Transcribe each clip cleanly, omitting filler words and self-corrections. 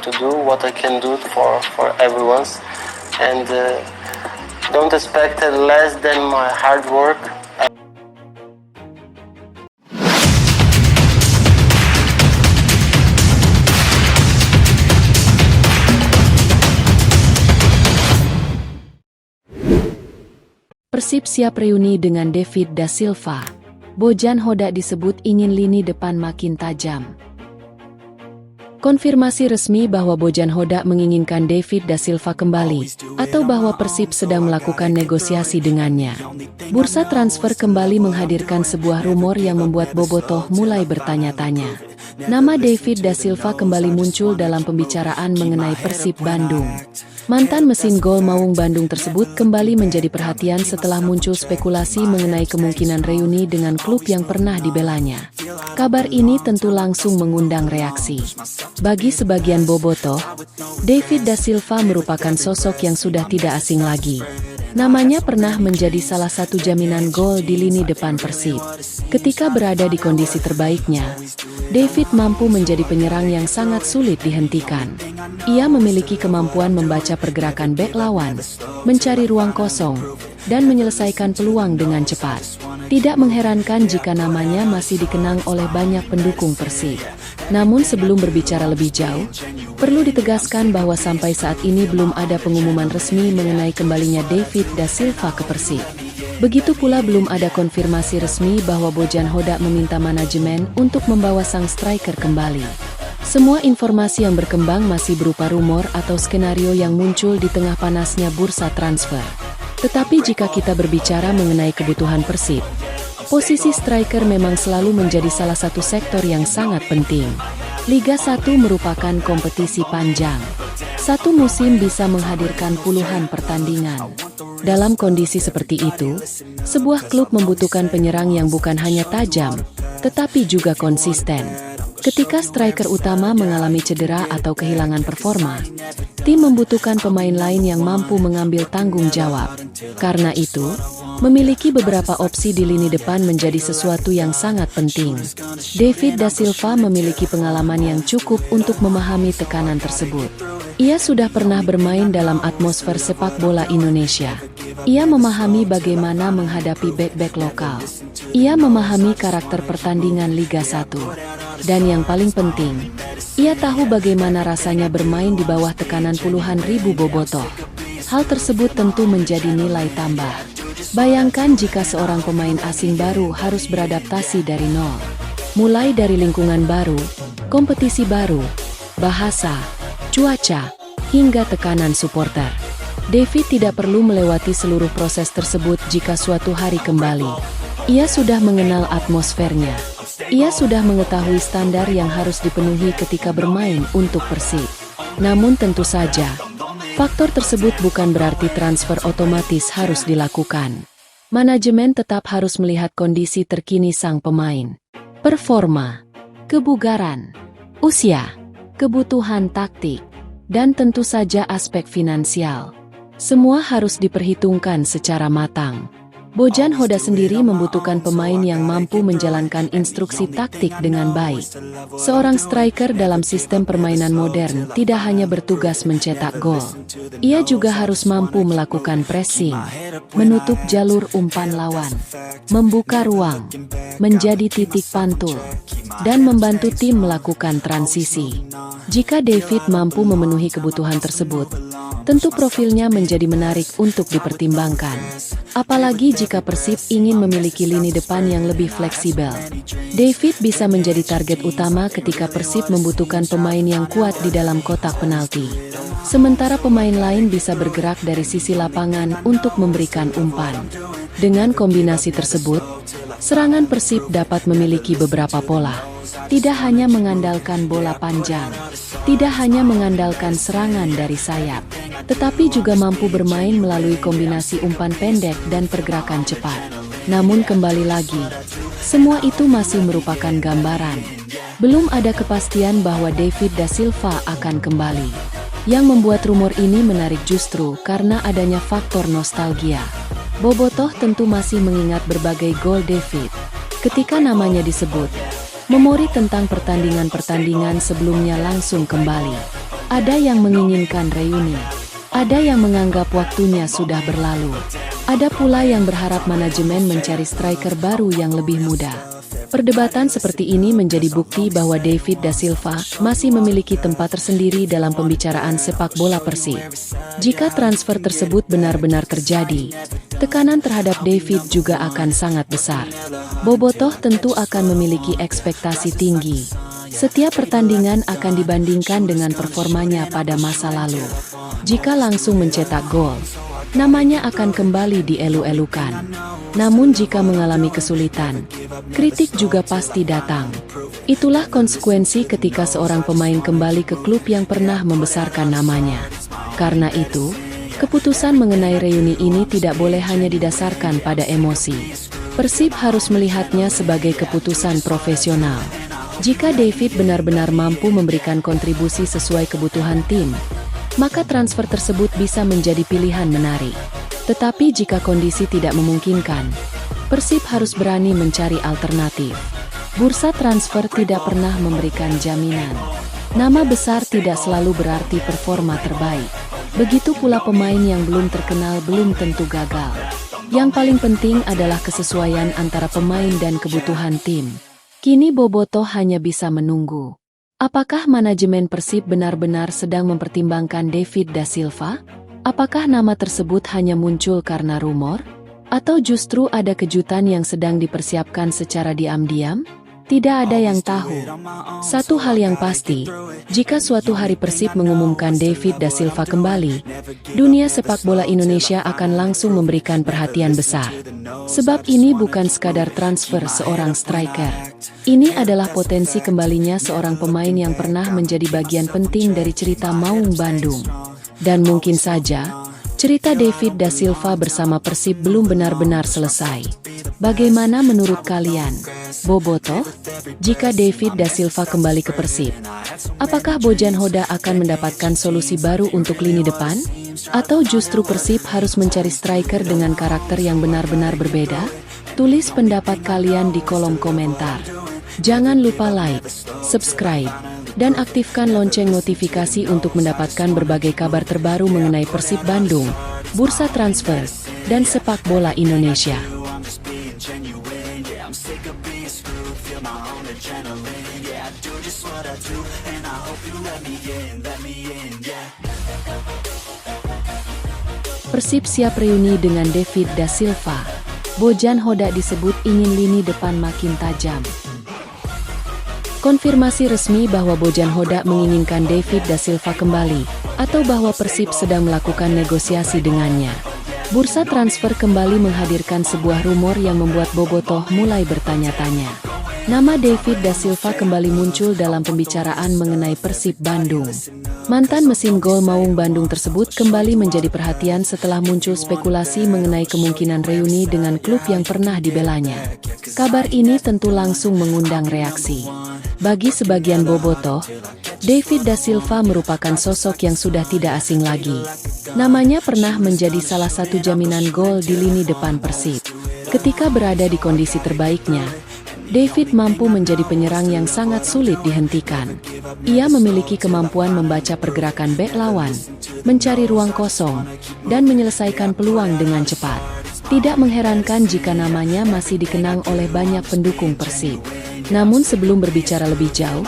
to do, what I can do for everyone's, and don't expect less than my hard work. Persib siap reuni dengan David da Silva. Bojan Hodak disebut ingin lini depan makin tajam. Konfirmasi resmi bahwa Bojan Hodak menginginkan David da Silva kembali, atau bahwa Persib sedang melakukan negosiasi dengannya. Bursa transfer kembali menghadirkan sebuah rumor yang membuat bobotoh mulai bertanya-tanya. Nama David da Silva kembali muncul dalam pembicaraan mengenai Persib Bandung. Mantan mesin gol Maung Bandung tersebut kembali menjadi perhatian setelah muncul spekulasi mengenai kemungkinan reuni dengan klub yang pernah dibelanya. Kabar ini tentu langsung mengundang reaksi. Bagi sebagian bobotoh, David da Silva merupakan sosok yang sudah tidak asing lagi. Namanya pernah menjadi salah satu jaminan gol di lini depan Persib. Ketika berada di kondisi terbaiknya, David mampu menjadi penyerang yang sangat sulit dihentikan. Ia memiliki kemampuan membaca pergerakan bek lawan, mencari ruang kosong, dan menyelesaikan peluang dengan cepat. Tidak mengherankan jika namanya masih dikenang oleh banyak pendukung Persib. Namun sebelum berbicara lebih jauh, perlu ditegaskan bahwa sampai saat ini belum ada pengumuman resmi mengenai kembalinya David da Silva ke Persib. Begitu pula belum ada konfirmasi resmi bahwa Bojan Hodak meminta manajemen untuk membawa sang striker kembali. Semua informasi yang berkembang masih berupa rumor atau skenario yang muncul di tengah panasnya bursa transfer. Tetapi jika kita berbicara mengenai kebutuhan Persib, posisi striker memang selalu menjadi salah satu sektor yang sangat penting. Liga 1 merupakan kompetisi panjang. Satu musim bisa menghadirkan puluhan pertandingan. Dalam kondisi seperti itu, sebuah klub membutuhkan penyerang yang bukan hanya tajam, tetapi juga konsisten. Ketika striker utama mengalami cedera atau kehilangan performa, tim membutuhkan pemain lain yang mampu mengambil tanggung jawab. Karena itu, memiliki beberapa opsi di lini depan menjadi sesuatu yang sangat penting. David da Silva memiliki pengalaman yang cukup untuk memahami tekanan tersebut. Ia sudah pernah bermain dalam atmosfer sepak bola Indonesia. Ia memahami bagaimana menghadapi bek-bek lokal. Ia memahami karakter pertandingan Liga 1. Dan yang paling penting, ia tahu bagaimana rasanya bermain di bawah tekanan puluhan ribu bobotoh. Hal tersebut tentu menjadi nilai tambah. Bayangkan jika seorang pemain asing baru harus beradaptasi dari nol. Mulai dari lingkungan baru, kompetisi baru, bahasa, cuaca, hingga tekanan supporter. David tidak perlu melewati seluruh proses tersebut jika suatu hari kembali. Ia sudah mengenal atmosfernya. Ia sudah mengetahui standar yang harus dipenuhi ketika bermain untuk Persib. Namun tentu saja, faktor tersebut bukan berarti transfer otomatis harus dilakukan. Manajemen tetap harus melihat kondisi terkini sang pemain, performa, kebugaran, usia, kebutuhan taktik, dan tentu saja aspek finansial. Semua harus diperhitungkan secara matang. Bojan Hodak sendiri membutuhkan pemain yang mampu menjalankan instruksi taktik dengan baik. Seorang striker dalam sistem permainan modern tidak hanya bertugas mencetak gol. Ia juga harus mampu melakukan pressing, menutup jalur umpan lawan, membuka ruang, menjadi titik pantul, dan membantu tim melakukan transisi. Jika David mampu memenuhi kebutuhan tersebut, tentu profilnya menjadi menarik untuk dipertimbangkan. Apalagi jika Persib ingin memiliki lini depan yang lebih fleksibel. David bisa menjadi target utama ketika Persib membutuhkan pemain yang kuat di dalam kotak penalti. Sementara pemain lain bisa bergerak dari sisi lapangan untuk memberikan umpan. Dengan kombinasi tersebut, serangan Persib dapat memiliki beberapa pola. Tidak hanya mengandalkan bola panjang, tidak hanya mengandalkan serangan dari sayap, tetapi juga mampu bermain melalui kombinasi umpan pendek dan pergerakan cepat. Namun kembali lagi, semua itu masih merupakan gambaran. Belum ada kepastian bahwa David da Silva akan kembali. Yang membuat rumor ini menarik justru karena adanya faktor nostalgia. Bobotoh tentu masih mengingat berbagai gol David. Ketika namanya disebut, memori tentang pertandingan-pertandingan sebelumnya langsung kembali. Ada yang menginginkan reuni. Ada yang menganggap waktunya sudah berlalu. Ada pula yang berharap manajemen mencari striker baru yang lebih muda. Perdebatan seperti ini menjadi bukti bahwa David da Silva masih memiliki tempat tersendiri dalam pembicaraan sepak bola Persib. Jika transfer tersebut benar-benar terjadi, tekanan terhadap David juga akan sangat besar. Bobotoh tentu akan memiliki ekspektasi tinggi. Setiap pertandingan akan dibandingkan dengan performanya pada masa lalu. Jika langsung mencetak gol, namanya akan kembali dielu-elukan. Namun jika mengalami kesulitan, kritik juga pasti datang. Itulah konsekuensi ketika seorang pemain kembali ke klub yang pernah membesarkan namanya. Karena itu, keputusan mengenai reuni ini tidak boleh hanya didasarkan pada emosi. Persib harus melihatnya sebagai keputusan profesional. Jika David benar-benar mampu memberikan kontribusi sesuai kebutuhan tim, maka transfer tersebut bisa menjadi pilihan menarik. Tetapi jika kondisi tidak memungkinkan, Persib harus berani mencari alternatif. Bursa transfer tidak pernah memberikan jaminan. Nama besar tidak selalu berarti performa terbaik. Begitu pula pemain yang belum terkenal belum tentu gagal. Yang paling penting adalah kesesuaian antara pemain dan kebutuhan tim. Kini Bobotoh hanya bisa menunggu. Apakah manajemen Persib benar-benar sedang mempertimbangkan David da Silva? Apakah nama tersebut hanya muncul karena rumor? Atau justru ada kejutan yang sedang dipersiapkan secara diam-diam? Tidak ada yang tahu. Satu hal yang pasti, jika suatu hari Persib mengumumkan David da Silva kembali, dunia sepak bola Indonesia akan langsung memberikan perhatian besar. Sebab ini bukan sekadar transfer seorang striker. Ini adalah potensi kembalinya seorang pemain yang pernah menjadi bagian penting dari cerita Maung Bandung. Dan mungkin saja, cerita David da Silva bersama Persib belum benar-benar selesai. Bagaimana menurut kalian, Bobotoh? Jika David da Silva kembali ke Persib, apakah Bojan Hoda akan mendapatkan solusi baru untuk lini depan? Atau justru Persib harus mencari striker dengan karakter yang benar-benar berbeda? Tulis pendapat kalian di kolom komentar. Jangan lupa like, subscribe, dan aktifkan lonceng notifikasi untuk mendapatkan berbagai kabar terbaru mengenai Persib Bandung, bursa transfer, dan sepak bola Indonesia. Persib siap reuni dengan David da Silva. Bojan Hoda disebut ingin lini depan makin tajam. Konfirmasi resmi bahwa Bojan Hoda menginginkan David da Silva kembali, atau bahwa Persib sedang melakukan negosiasi dengannya. Bursa transfer kembali menghadirkan sebuah rumor yang membuat Bobotoh mulai bertanya-tanya. Nama David da Silva kembali muncul dalam pembicaraan mengenai Persib Bandung. Mantan mesin gol Maung Bandung tersebut kembali menjadi perhatian setelah muncul spekulasi mengenai kemungkinan reuni dengan klub yang pernah dibelanya. Kabar ini tentu langsung mengundang reaksi. Bagi sebagian Bobotoh, David da Silva merupakan sosok yang sudah tidak asing lagi. Namanya pernah menjadi salah satu jaminan gol di lini depan Persib. Ketika berada di kondisi terbaiknya, David mampu menjadi penyerang yang sangat sulit dihentikan. Ia memiliki kemampuan membaca pergerakan bek lawan, mencari ruang kosong, dan menyelesaikan peluang dengan cepat. Tidak mengherankan jika namanya masih dikenang oleh banyak pendukung Persib. Namun sebelum berbicara lebih jauh,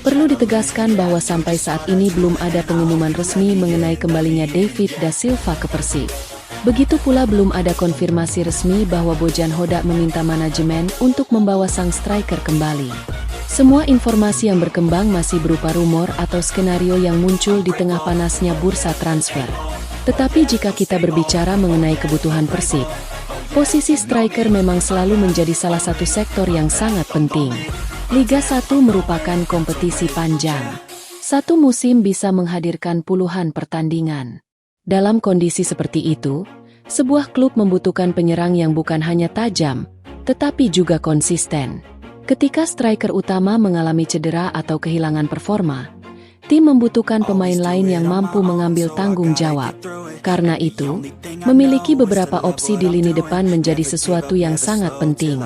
perlu ditegaskan bahwa sampai saat ini belum ada pengumuman resmi mengenai kembalinya David da Silva ke Persib. Begitu pula belum ada konfirmasi resmi bahwa Bojan Hoda meminta manajemen untuk membawa sang striker kembali. Semua informasi yang berkembang masih berupa rumor atau skenario yang muncul di tengah panasnya bursa transfer. Tetapi jika kita berbicara mengenai kebutuhan Persib, posisi striker memang selalu menjadi salah satu sektor yang sangat penting. Liga 1 merupakan kompetisi panjang. Satu musim bisa menghadirkan puluhan pertandingan. Dalam kondisi seperti itu, sebuah klub membutuhkan penyerang yang bukan hanya tajam, tetapi juga konsisten. Ketika striker utama mengalami cedera atau kehilangan performa, Tim membutuhkan pemain lain yang mampu mengambil tanggung jawab. Karena itu, memiliki beberapa opsi di lini depan menjadi sesuatu yang sangat penting.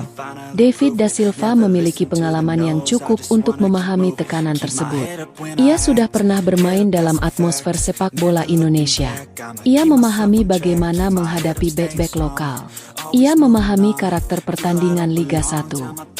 David da Silva memiliki pengalaman yang cukup untuk memahami tekanan tersebut. Ia sudah pernah bermain dalam atmosfer sepak bola Indonesia. Ia memahami bagaimana menghadapi bek-bek lokal. Ia memahami karakter pertandingan Liga 1.